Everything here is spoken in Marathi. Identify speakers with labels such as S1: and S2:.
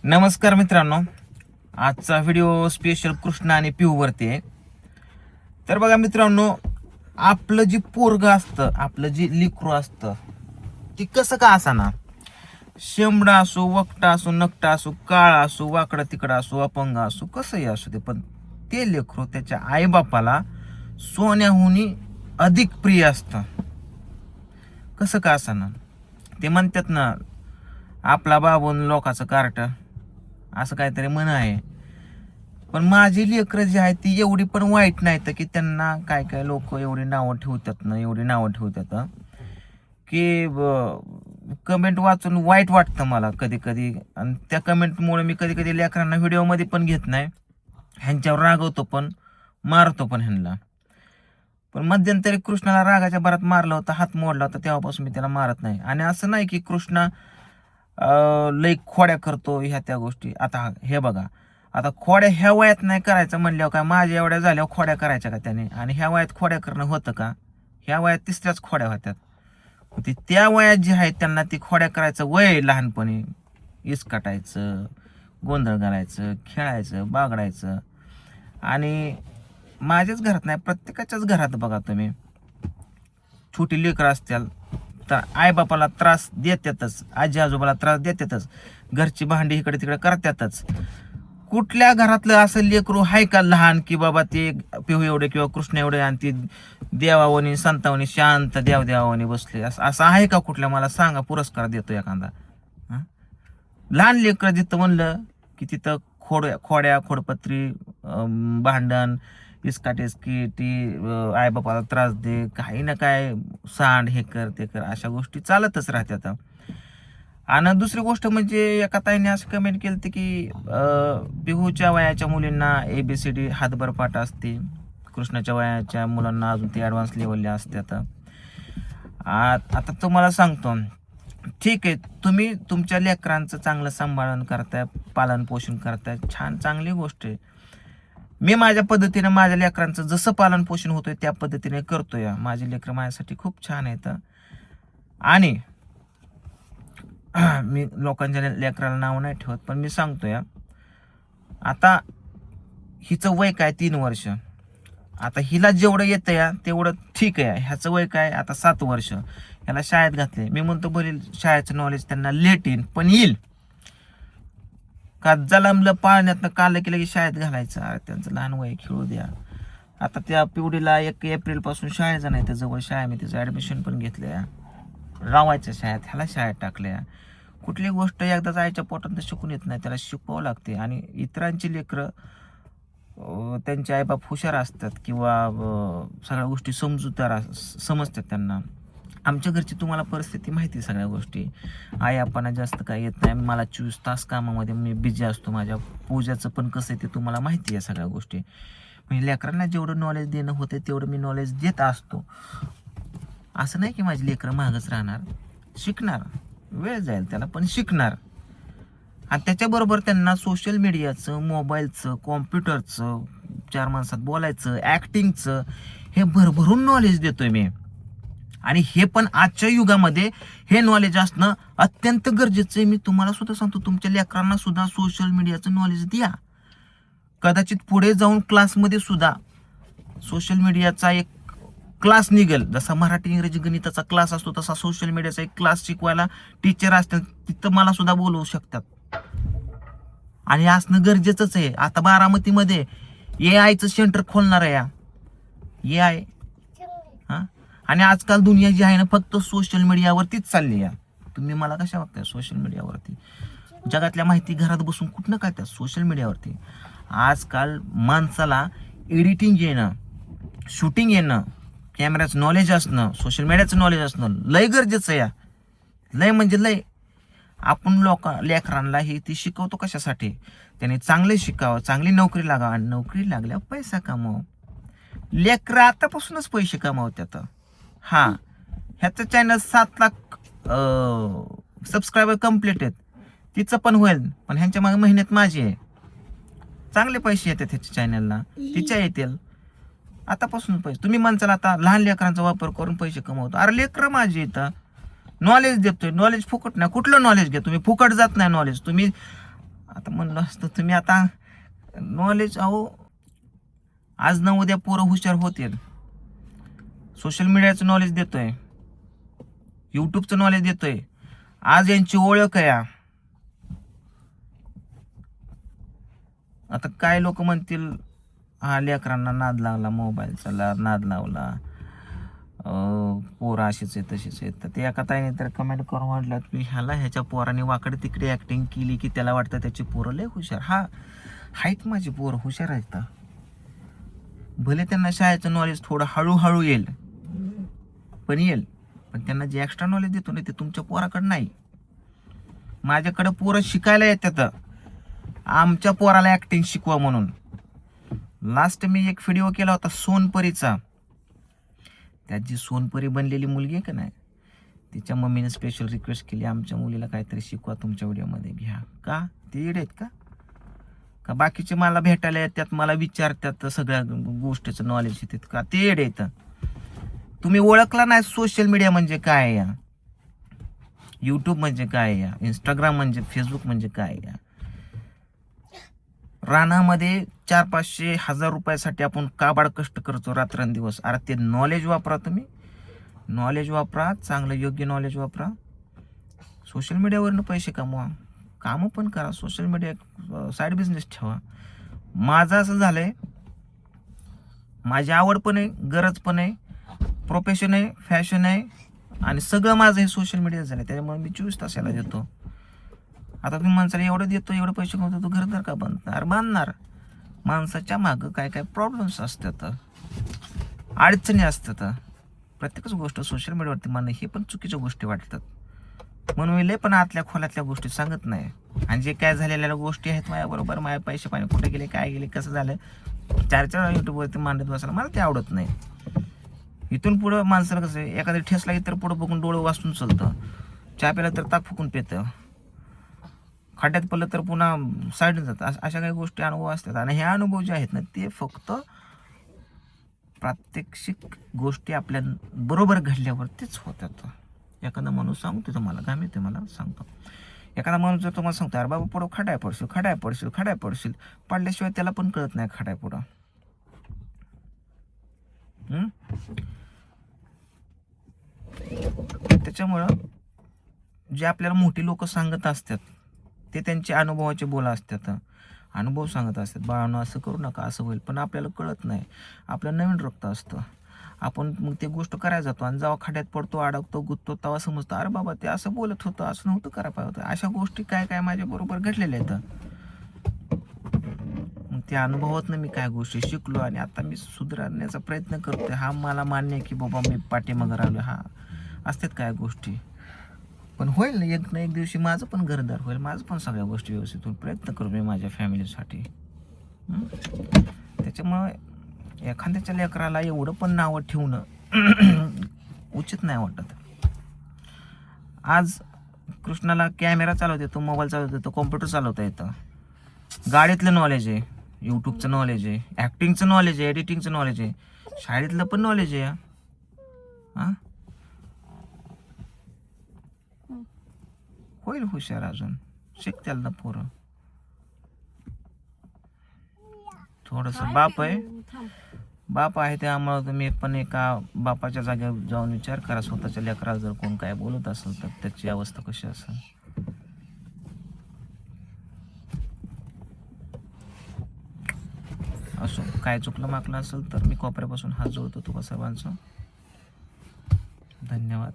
S1: नमस्कार मित्रांनो, आजचा व्हिडिओ स्पेशल कृष्णा आणि पिहूवरती आहे. तर बघा मित्रांनो, आपलं जे पोरगं असतं, आपलं जे लेकरू असतं, ते कसं का असाना, शेंबडा असो, वकटा असो, नकटा असो, काळा असो, वाकडा तिकडा असो, अपंग असो, कसंही असू दे, पण ते लेकरू त्याच्या आईबापाला सोन्याहुनी अधिक प्रिय असतं. कसं का असाना, ते म्हणतात ना, आपला बाबून लोकाचं कार्ट, असं काहीतरी म्हण आहे. पण माझी लेकरं जी आहे ती एवढी पण वाईट नाही तर की त्यांना काय काय लोक एवढी नावं ठेवतात ना, एवढी नावं ठेवतात की कमेंट वाचून वाईट वाटतं मला कधी कधी. आणि त्या कमेंटमुळे मी कधी कधी लेकरांना व्हिडिओमध्ये पण घेत नाही, ह्यांच्यावर रागवतो पण, मारतो पण ह्यांना. पण मध्यंतरी कृष्णाला रागाच्या भरात मारलं होतं, हात मोडला होता, तेव्हापासून मी त्याला मारत नाही. आणि असं नाही की कृष्णा लई खोड्या करतो ह्या त्या गोष्टी. आता हे बघा, आता खोड्या ह्या वयात नाही करायचं म्हणल्यावर काय माझ्या एवढ्या झाल्यावर खोड्या करायच्या का त्याने? आणि ह्या वयात खोड्या करणं होतं का? ह्या वयात तिसऱ्याच खोड्या होत्यात. ती त्या वयात जे आहे त्यांना ती खोड्या करायचं वय लहानपणी, इसकाटायचं, गोंधळ घालायचं, खेळायचं, बागडायचं. आणि माझ्याच घरात नाही, प्रत्येकाच्याच घरात बघा तुम्ही, छोटी लेकरं असतील तर आईबापाला त्रास देतातच, आजी आजोबाला त्रास देतातच, घरची भांडी इकडे तिकडे करतातच. कुठल्या घरातलं असं लेकरू आहे का लहान की बाबा ते पिहू एवढे किंवा कृष्ण एवढे आणि ती देवावनी संतावनी शांत देवावनी बसले? असं आहे का कुठल्या? मला सांगा, पुरस्कार देतो एखादा. हं? लहान लेकरं जिथं म्हणलं की तिथं खोड्या खोडपत्री, भांडण, इस्काटेस्की, ती आईबापाला त्रास दे, काही ना काय, सांड, हे कर ते कर, अशा गोष्टी चालतच राहतात. आणि दुसरी गोष्ट म्हणजे एका ताईने असं कमेंट केलं होतं की बिहूच्या वयाच्या मुलींना ABCD हातभर पाठ असते, कृष्णाच्या वयाच्या मुलांना अजून ते ॲडव्हान्स लेवलला असतात. आता तुम्हाला सांगतो, ठीक आहे, तुम्ही तुमच्या लेकरांचं चांगलं सांभाळण करताय, पालन पोषण करताय, छान, चांगली गोष्ट आहे. मी माझ्या पद्धतीने माझ्या लेकरांचं जसं पालन पोषण होतोय त्या पद्धतीने करतोय. माझे लेकरं माझ्यासाठी खूप छान आहेत. आणि मी लोकांच्या लेकराला नाव नाही ठेवत, पण मी सांगतोय, आता हिचं वय काय 3 वर्ष. आता हिला जेवढं येतं या तेवढं ठीक आहे. ह्याचं वय काय आता 7 वर्ष. ह्याला शाळेत घातले, मी म्हणतो बरे शाळेचं नॉलेज त्यांना लेट येईल, पण येईल. का जलमलं पाळण्यातनं कालं की लगेच शाळेत घालायचं? अरे त्यांचं लहान वय, खेळू द्या. आता त्या पिवडीला 1 एप्रिलपासून शाळेचं नाही, तर जवळ शाळा, मी त्याचं ॲडमिशन पण घेतलं, रावायच्या शाळेत, ह्याला शाळेत टाकल्या. कुठली गोष्ट एकदाच आईच्या पोटात शिकून येत नाही, त्याला शिकवावं लागते. आणि इतरांची लेकरं त्यांचे आईबाप हुशार असतात किंवा सगळ्या गोष्टी समजूतदार समजतात त्यांना. आमच्या घरची तुम्हाला परिस्थिती माहिती आहे, सगळ्या गोष्टी. आई आपणा जास्त काय येत नाही, मला 24 तास कामामध्ये मी बिझी असतो. माझ्या पूजाचं पण कसं आहे ते तुम्हाला माहिती आहे सगळ्या गोष्टी. म्हणजे लेकरांना जेवढं नॉलेज देणं होतं तेवढं मी नॉलेज देत असतो. असं नाही की माझी लेकरं मागच राहणार, शिकणार, वेळ जाईल त्याला, पण शिकणार. आणि त्याच्याबरोबर त्यांना सोशल मीडियाचं, मोबाईलचं, कॉम्प्युटरचं, 4 माणसात बोलायचं, ॲक्टिंगचं, हे भरभरून नॉलेज देतोय मी. आणि हे पण आजच्या युगामध्ये हे नॉलेज असणं अत्यंत गरजेचं आहे. मी तुम्हाला सुद्धा सांगतो, तुमच्या लेकरांना सुद्धा सोशल मीडियाचं नॉलेज द्या. कदाचित पुढे जाऊन क्लासमध्ये सुद्धा सोशल मीडियाचा एक क्लास निघेल. जसा मराठी इंग्रजी गणिताचा क्लास असतो तसा सोशल मीडियाचा एक क्लास शिकवायला टीचर असतील, तिथं मला सुद्धा बोलवू शकतात. आणि असणं गरजेचंच आहे. आता बारामतीमध्ये AI सेंटर खोलणार आहे, AI. हा, आणि आजकाल दुनिया जी आहे ना, फक्त सोशल मीडियावरतीच चालली आहे. तुम्ही मला कशा बघताय? सोशल मीडियावरती जगातल्या माहिती घरात बसून कुठनं काय त्या सोशल मीडियावरती. आजकाल माणसाला एडिटिंग येणं, शूटिंग येणं, कॅमेऱ्याचं नॉलेज असणं, सोशल मीडियाचं नॉलेज असणं लय गरजेचं आहे. लय म्हणजे लय. आपण लेकरांना हे ती शिकवतो कशासाठी? त्याने चांगले शिकावं, चांगली नोकरी लागावं, आणि नोकरी लागल्यावर पैसा कमाव. लेकरं आतापासूनच पैसे कमावतात. हा, ह्याचं चॅनल 7 लाख सबस्क्रायबर कम्प्लीट आहेत, तिचं पण होईल, पण ह्यांच्या मागे मेहनत माझी आहे. चांगले पैसे येतात ह्याच्या चॅनलला, तिच्या येतील. आतापासून पैसे तुम्ही म्हणताल आता लहान लेकरांचा वापर करून पैसे कमवतो. अरे लेकरं माझी येतं, नॉलेज देतोय. नॉलेज फुकट नाही. कुठलं नॉलेज घ्या तुम्ही? फुकट जात नाही नॉलेज. तुम्ही आता म्हणलं असतं तुम्ही आता नॉलेज, अहो आज न उद्या पोरं हुशार होतील. सोशल मीडियाचं नॉलेज देतोय, यूट्यूबचं नॉलेज देतोय. आज यांची ओळख आहे. आता काय लोक म्हणतील, हा लेकरांना नाद लागला, मोबाईलचा नाद लावला, पोरं अशीच आहे तशीच आहे. तर ते एका ताईने तर कमेंट करून म्हटलं की ह्याच्या पोराने वाकडे तिकडे ॲक्टिंग केली की त्याला वाटतं त्याची पोरं लय हुशार. हा आहेत माझी पोरं हुशार आहेत. भले त्यांना शाळेचं नॉलेज थोडं हळूहळू येईल, पण त्यांना जे एक्स्ट्रा नॉलेज देतो ना ते तुमच्या पोराकडे नाही. माझ्याकडे पोरं शिकायला येतात, आमच्या पोराला ॲक्टिंग शिकवा म्हणून. लास्ट मी एक व्हिडिओ केला होता सोनपरीचा. त्यात जी सोनपरी बनलेली मुलगी आहे का नाही, तिच्या मम्मीने स्पेशल रिक्वेस्ट केली, आमच्या मुलीला काहीतरी शिकवा तुमच्या व्हिडिओमध्ये घ्या. का ते येडे आहेत का बाकीचे मला भेटायला येतात, मला विचारतात, सगळ्या गोष्टीचं नॉलेज येतात का? ते येडे येतं. तुम्ही ओळखला नाही सोशल मीडिया म्हणजे काय या, यूट्यूब म्हणजे काय या, इंस्टाग्राम म्हणजे, फेसबुक म्हणजे काय या. रानामध्ये 400-500 रुपयासाठी आपण काबाड कष्ट करतो रात्रंदिवस. अरे ते नॉलेज वापरा, तुम्ही नॉलेज वापरा, चांगलं योग्य नॉलेज वापरा. सोशल मीडियावरनं पैसे कमवा, कामं पण करा. सोशल मीडिया साईड बिझनेस ठेवा. माझं असं झालंय, माझी आवड पण आहे, गरज पण आहे, प्रोफेशन आहे, फॅशन आहे, आणि सगळं माझं हे सोशल मीडिया झालं. त्याच्यामुळे मी 24 तास याला देतो. आता तुम्ही माणसाला एवढं देतो, एवढे पैसे कमवतो, तो घरदार का बांधणार? बांधणार. माणसाच्या मागं काय काय प्रॉब्लेम्स असतात, अडचणी असतात. प्रत्येकच गोष्ट सोशल मीडियावरती मानणं हे पण चुकीच्या गोष्टी वाटतात. म्हणून मी लय पण आतल्या खोलातल्या गोष्टी सांगत नाही. आणि जे काय झालेल्या गोष्टी आहेत माझ्याबरोबर, माझे पैसे पाणी कुठे गेले, काय गेले, कसं झालं, 4 यूट्यूबवरती मांडत बसायला मला ते आवडत नाही. इथून पुढं माणसाला कसं आहे, एखादी ठेस लागली तर पुढं बघून डोळं वाचून चालतं, चहा प्याला तर ताक फुकून पेतं, खड्ड्यात पडलं तर पुन्हा साईडून जातं. अशा काही गोष्टी अनुभव असतात. आणि हे अनुभव जे आहेत ना ते फक्त प्रात्यक्षिक गोष्टी आपल्या बरोबर घडल्यावरतीच होतात. एखादा माणूस सांगतो तुम्हाला, काय माहिती मला सांगतो, एखादा माणूस जर तुम्हाला सांगतो अरे बाबा पुढं खड्याय पडशील, पडल्याशिवाय त्याला पण कळत नाही खड्याय पुढं. त्याच्यामुळं जे आपल्याला मोठी लोक सांगत असतात ते त्यांचे अनुभवाचे बोला असतात, अनुभव सांगत असतात, बाळांनो असं करू नका, असं होईल. पण आपल्याला कळत नाही, आपलं नवीन रक्त असतं. आपण मग ते गोष्ट करायला जातो आणि जेव्हा खड्यात पडतो, अडकतो, गुततो, तेव्हा समजतो अरे बाबा ते असं बोलत होतं, असं नव्हतं करायला पाहिजे होतं. अशा गोष्टी काय काय माझ्या बरोबर घडलेल्या आहेत. मग त्या अनुभवातनं मी काय गोष्टी शिकलो आणि आता मी सुधारण्याचा प्रयत्न करतोय. हा मला मान्य आहे की बाबा मी पाठीमागं राहिलो, हा असतात काय गोष्टी, पण होईल ना एक ना एक दिवशी माझं पण घरदार होईल, माझं पण सगळ्या गोष्टी व्यवस्थित होईल. प्रयत्न करू मी माझ्या फॅमिलीसाठी. त्याच्यामुळे एखाद्याच्या लेकराला एवढं पण नावं ठेवणं उचित नाही वाटत. आज कृष्णाला कॅमेरा चालवता येतो, मोबाईल चालवता येतो, कॉम्प्युटर चालवता येतं, गाडीतलं नॉलेज आहे, यूट्यूबचं नॉलेज आहे, ॲक्टिंगचं नॉलेज आहे, एडिटिंगचं नॉलेज आहे, शाळेतलं पण नॉलेज आहे. हां होईल हुशार, अजून शिकत्याल ना पोरं. थोडंसं बाप आहे त्यामुळं तुम्ही पण एका बापाच्या जागेवर जाऊन विचार करा, स्वतःच्या लेकराला जर कोण काय बोलत असेल तर त्याची अवस्था कशी असेल. असो, काय चुकलं माकलं असेल तर मी कोपऱ्यापासून हात जोडतो तुम्हा सर्वांचं. धन्यवाद.